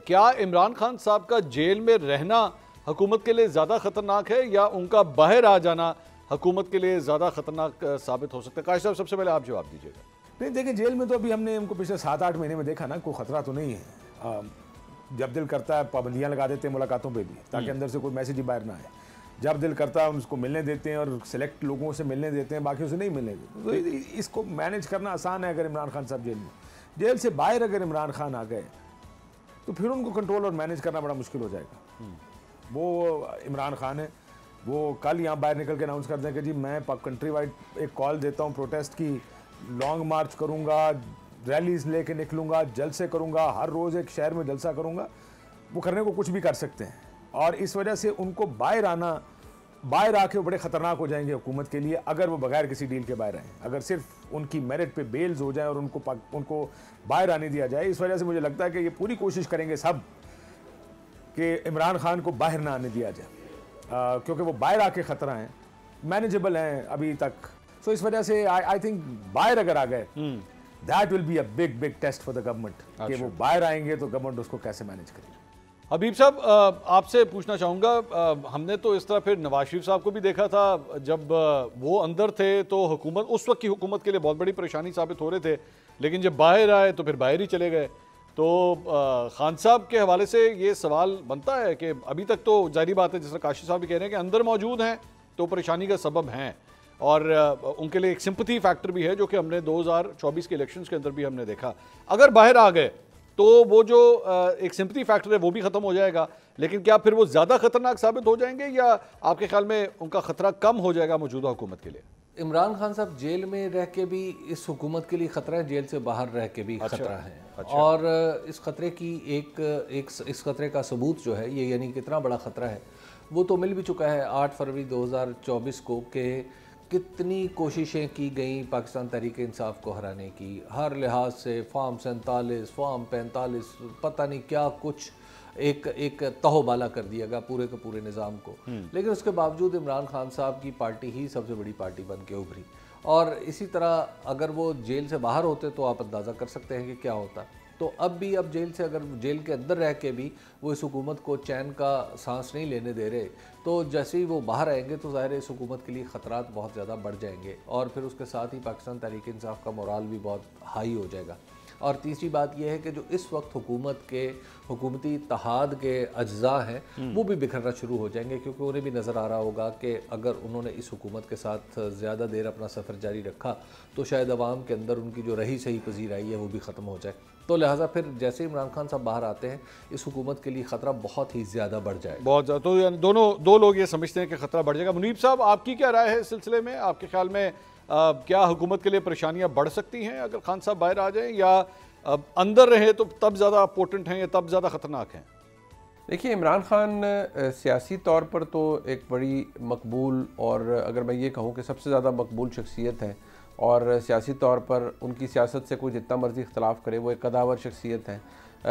क्या इमरान खान साहब का जेल में रहना हुकूमत के लिए ज़्यादा ख़तरनाक है या उनका बाहर आ जाना हुकूमत के लिए ज़्यादा ख़तरनाक साबित हो सकता है? काश साहब, सबसे पहले आप जवाब दीजिएगा। नहीं, देखिए, जेल में तो अभी हमने उनको पिछले 7-8 महीने में देखा ना, कोई खतरा तो नहीं है। जब दिल करता है पाबंदियां लगा देते हैं मुलाकातों पे भी, ताकि अंदर से कोई मैसेज ही बाहर ना आए। जब दिल करता है हम उसको मिलने देते हैं और सिलेक्ट लोगों से मिलने देते हैं, बाकी उसे नहीं मिलने देते। तो इसको मैनेज करना आसान है। अगर इमरान खान साहब जेल से बाहर अगर इमरान खान आ गए तो फिर उनको कंट्रोल और मैनेज करना बड़ा मुश्किल हो जाएगा। वो इमरान खान है, वो कल यहाँ बाहर निकल के अनाउंस कर दें कि जी मैं कंट्री वाइड एक कॉल देता हूँ प्रोटेस्ट की, लॉन्ग मार्च करूँगा, रैलीज लेके निकलूँगा, जलसे करूँगा, हर रोज़ एक शहर में जलसा करूँगा। वो करने को कुछ भी कर सकते हैं और इस वजह से उनको बाहर आके वो बड़े ख़तरनाक हो जाएंगे हुकूमत के लिए, अगर वो बगैर किसी डील के बाहर आएँ। अगर सिर्फ उनकी मेरिट पे बेल्स हो जाए और उनको बाहर आने दिया जाए, इस वजह से मुझे लगता है कि ये पूरी कोशिश करेंगे सब कि इमरान खान को बाहर ना आने दिया जाए, क्योंकि वो बाहर आके ख़तरा हैं, मैनेजेबल हैं अभी तक। सो इस वजह से आई थिंक बाहर अगर आ गए, that will be a big test for the government कि वो बाहर आएंगे तो गवर्नमेंट उसको कैसे मैनेज करेगी। हबीब साहब, आपसे पूछना चाहूँगा, हमने तो इस तरह फिर नवाज शरीफ साहब को भी देखा था, जब वो अंदर थे तो हुकूमत, उस वक्त की हुकूमत के लिए बहुत बड़ी परेशानी साबित हो रहे थे, लेकिन जब बाहर आए तो फिर बाहर ही चले गए। तो खान साहब के हवाले से ये सवाल बनता है कि अभी तक तो जारी बात है, जिस तरह काशी साहब भी कह रहे हैं कि अंदर मौजूद हैं तो परेशानी का सबब हैं, और उनके लिए एक सिंपथी फैक्टर भी है जो कि हमने 2024 के इलेक्शंस के अंदर भी हमने देखा। अगर बाहर आ गए तो वो जो एक सिंपथी फैक्टर है वो भी ख़त्म हो जाएगा, लेकिन क्या फिर वो ज़्यादा ख़तरनाक साबित हो जाएंगे या आपके ख्याल में उनका ख़तरा कम हो जाएगा मौजूदा हुकूमत के लिए? इमरान खान साहब जेल में रह के भी इस हुकूमत के लिए ख़तरा है, जेल से बाहर रह के भी ख़तरा है। और इस ख़तरे की इस ख़तरे का सबूत जो है ये, यानी कितना बड़ा ख़तरा है, वो तो मिल भी चुका है 8 फरवरी 2024 को कि कितनी कोशिशें की गई पाकिस्तान तहरीक इंसाफ को हराने की, हर लिहाज से फॉर्म 47, फॉर्म 45, पता नहीं क्या कुछ एक तहोबाला कर दिया गया पूरे के पूरे निज़ाम को। लेकिन उसके बावजूद इमरान खान साहब की पार्टी ही सबसे बड़ी पार्टी बन के उभरी। और इसी तरह अगर वो जेल से बाहर होते तो आप अंदाज़ा कर सकते हैं कि क्या होता। तो अब जेल से, अगर जेल के अंदर रह के भी वो इस हुकूमत को चैन का सांस नहीं लेने दे रहे, तो जैसे ही वो बाहर आएंगे तो ज़ाहिर है इस हुकूमत के लिए ख़तरात बहुत ज़्यादा बढ़ जाएंगे और फिर उसके साथ ही पाकिस्तान तहरीक इंसाफ का मोराल भी बहुत हाई हो जाएगा। और तीसरी बात यह है कि जो इस वक्त हुकूमत के हुकूमती इत्तेहाद के अज्जा हैं वो भी बिखरना शुरू हो जाएंगे, क्योंकि उन्हें भी नज़र आ रहा होगा कि अगर उन्होंने इस हुकूमत के साथ ज़्यादा देर अपना सफ़र जारी रखा तो शायद अवाम के अंदर उनकी जो रही सही पजीराई है वो भी ख़त्म हो जाए। तो लिहाजा फिर जैसे इमरान खान साहब बाहर आते हैं इस हुकूमत के लिए ख़तरा बहुत ही ज़्यादा बढ़ जाए, बहुत ज़्यादा। तो यानी दो लोग ये समझते हैं कि ख़तरा बढ़ जाएगा। मुनीब साहब, आपकी क्या राय है इस सिलसिले में? आपके ख्याल में क्या हुकूमत के लिए परेशानियाँ बढ़ सकती हैं अगर खान साहब बाहर आ जाएँ, या अंदर रहे तो तब ज़्यादा पोटेंट हैं या तब ज़्यादा ख़तरनाक हैं? देखिए, इमरान खान सियासी तौर पर तो एक बड़ी मकबूल, और अगर मैं ये कहूँ कि सबसे ज़्यादा मकबूल शख्सियत है, और सियासी तौर पर उनकी सियासत से कोई जितना मर्ज़ी इख्तलाफ करे वो एक कदावर शख्सियत है।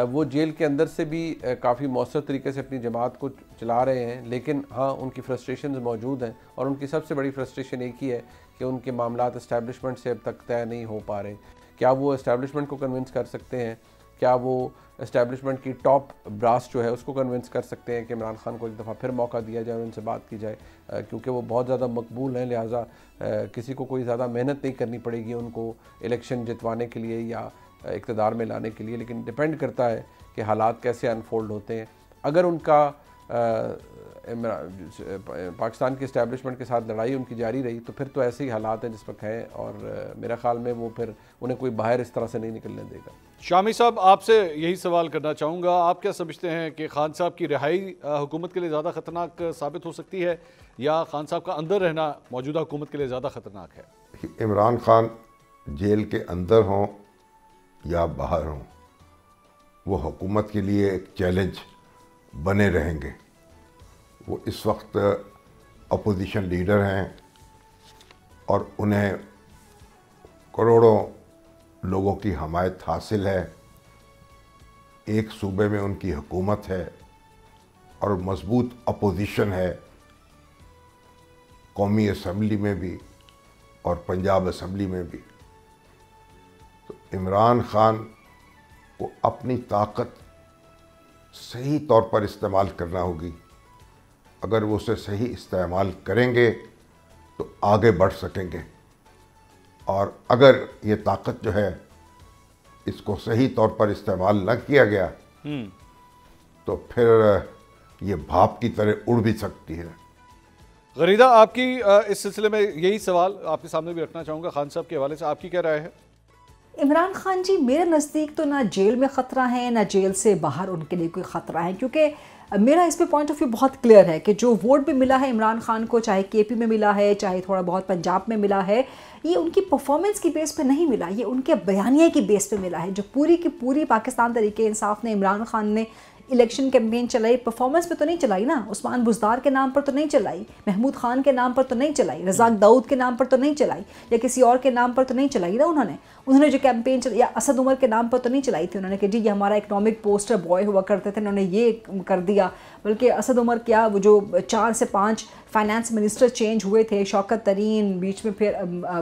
वो जेल के अंदर से भी काफ़ी मौसर तरीके से अपनी जमात को चला रहे हैं, लेकिन हाँ, उनकी फ्रस्ट्रेशन मौजूद हैं और उनकी सबसे बड़ी फ्रस्ट्रेशन एक ही है कि उनके मामलात इस्टेब्लिशमेंट से अब तक तय नहीं हो पा रहे। क्या वो इस्टेब्लिशमेंट को कन्विंस कर सकते हैं? क्या वो इस्टेब्लिशमेंट की टॉप ब्रास जो है उसको कन्विंस कर सकते हैं कि इमरान खान को एक दफ़ा फिर मौका दिया जाए और उनसे बात की जाए? क्योंकि वो बहुत ज़्यादा मकबूल हैं, लिहाजा किसी को कोई ज़्यादा मेहनत नहीं करनी पड़ेगी उनको इलेक्शन जितवाने के लिए या इक़्तिदार में लाने के लिए। लेकिन डिपेंड करता है कि हालात कैसे अनफोल्ड होते हैं। अगर उनका पाकिस्तान की इस्टेब्लिशमेंट के साथ लड़ाई उनकी जारी रही तो फिर तो ऐसे ही हालात हैं जिस वक्त है, और मेरा ख्याल में वो फिर उन्हें कोई बाहर इस तरह से नहीं निकलने देगा। शामी साहब, आपसे यही सवाल करना चाहूँगा, आप क्या समझते हैं कि खान साहब की रिहाई हुकूमत के लिए ज़्यादा ख़तरनाक साबित हो सकती है या खान साहब का अंदर रहना मौजूदा हुकूमत के लिए ज़्यादा ख़तरनाक है? इमरान खान जेल के अंदर हों या बाहर हों, वो हुकूमत के लिए एक चैलेंज बने रहेंगे। वो इस वक्त अपोजिशन लीडर हैं और उन्हें करोड़ों लोगों की हमायत हासिल है। एक सूबे में उनकी हुकूमत है और मजबूत अपोजिशन है, कौमी असम्बली में भी और पंजाब असम्बली में भी। तो इमरान खान को अपनी ताकत सही तौर पर इस्तेमाल करना होगी। अगर वो उसे सही इस्तेमाल करेंगे तो आगे बढ़ सकेंगे, और अगर ये ताकत जो है इसको सही तौर पर इस्तेमाल न किया गया तो फिर ये भाप की तरह उड़ भी सकती है। गरीदा, आपकी इस सिलसिले में यही सवाल आपके सामने भी रखना चाहूँगा, खान साहब के हवाले से आपकी क्या राय है? इमरान खान जी, मेरे नज़दीक तो ना जेल में ख़तरा है ना जेल से बाहर उनके लिए कोई ख़तरा है, क्योंकि मेरा इस पे पॉइंट ऑफ व्यू बहुत क्लियर है कि जो वोट भी मिला है इमरान खान को, चाहे केपी में मिला है चाहे थोड़ा बहुत पंजाब में मिला है, ये उनकी परफॉर्मेंस की बेस पे नहीं मिला, ये उनके बयानिए की बेस पे मिला है। जो पूरी की पूरी पाकिस्तान तहरीक इंसाफ ने, इमरान खान ने इलेक्शन कैंपेन चलाई, परफॉर्मेंस पे तो नहीं चलाई ना, उस्मान बुज़दार के नाम पर तो नहीं चलाई, महमूद खान के नाम पर तो नहीं चलाई, रज़ाक दाऊद के नाम पर तो नहीं चलाई, या किसी और के नाम पर तो नहीं चलाई ना उन्होंने जो कैंपेन या असद उमर के नाम पर तो नहीं चलाई थी उन्होंने कि जी ये हमारा इकनॉमिक पोस्टर बॉय हुआ करते थे, उन्होंने ये कर दिया। बल्कि असद उमर क्या, वो जो 4 से 5 फाइनेंस मिनिस्टर चेंज हुए थे, शौकत तरीन, बीच में फिर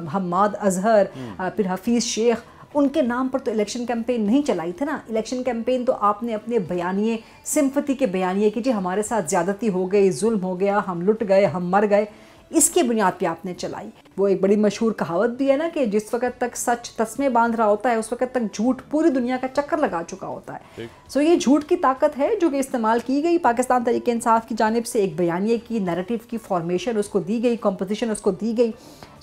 हम्माद अजहर, फिर हफीज़ शेख, उनके नाम पर तो इलेक्शन कैंपेन नहीं चलाई थी ना। इलेक्शन कैंपेन तो आपने अपने बयानिए, सिंपथी के बयानिए कि जी हमारे साथ ज़्यादती हो गई, जुल्म हो गया, हम लुट गए, हम मर गए, इसकी बुनियाद पे आपने चलाई। वो एक बड़ी मशहूर कहावत भी है ना कि जिस वक्त तक सच तस्मे बांध रहा होता है उस वक्त तक झूठ पूरी दुनिया का चक्कर लगा चुका होता है। सो ये झूठ की ताकत है जो कि इस्तेमाल की गई पाकिस्तान तहरीक इंसाफ की जानिब से, एक बयानिए की, नैरेटिव की फॉर्मेशन उसको दी गई, कंपोजिशन उसको दी गई।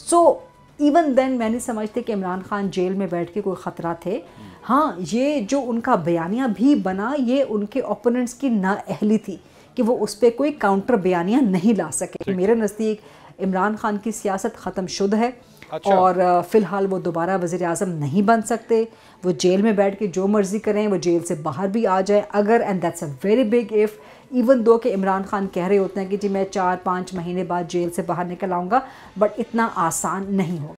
सो इवन देन मैं नहीं समझती कि इमरान खान जेल में बैठ के कोई ख़तरा थे। हाँ, ये जो उनका बयानिया भी बना, ये उनके ओपोनेंट्स की नाअहली थी कि वो उस पर कोई काउंटर बयानिया नहीं ला सके। मेरे नज़दीक इमरान खान की सियासत ख़त्म शुद है। अच्छा। और फ़िलहाल वो दोबारा वज़ीर आज़म नहीं बन सकते। वो जेल में बैठ के जो मर्ज़ी करें, वो जेल से बाहर भी आ जाए अगर, and that's a very big if, even though कि इमरान खान कह रहे होते हैं कि जी मैं 4-5 महीने बाद जेल से बाहर निकल आऊँगा, बट इतना आसान नहीं होगा।